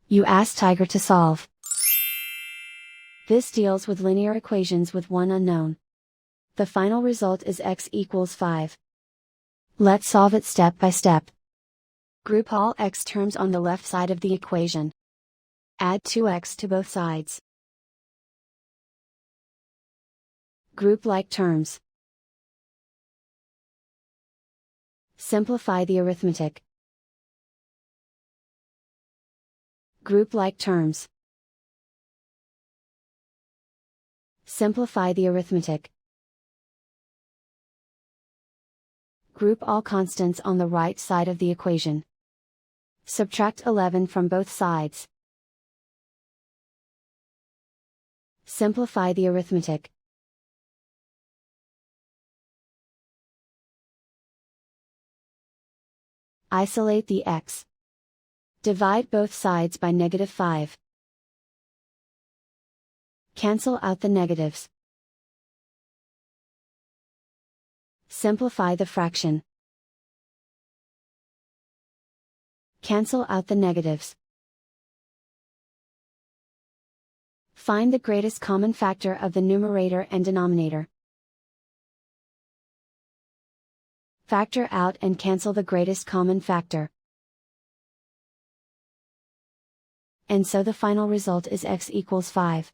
You ask Tiger to solve. This deals with linear equations with one unknown. The final result is x equals 5. Let's solve it step by step. Group all x terms on the left side of the equation. Add 2x to both sides. Group like terms. Simplify the arithmetic. Group like terms. Simplify the arithmetic. Group all constants on the right side of the equation. Subtract 11 from both sides. Simplify the arithmetic. Isolate the x. Divide both sides by -5. Cancel out the negatives. Simplify the fraction. Cancel out the negatives. Find the greatest common factor of the numerator and denominator. Factor out and cancel the greatest common factor. And so the final result is x equals 5.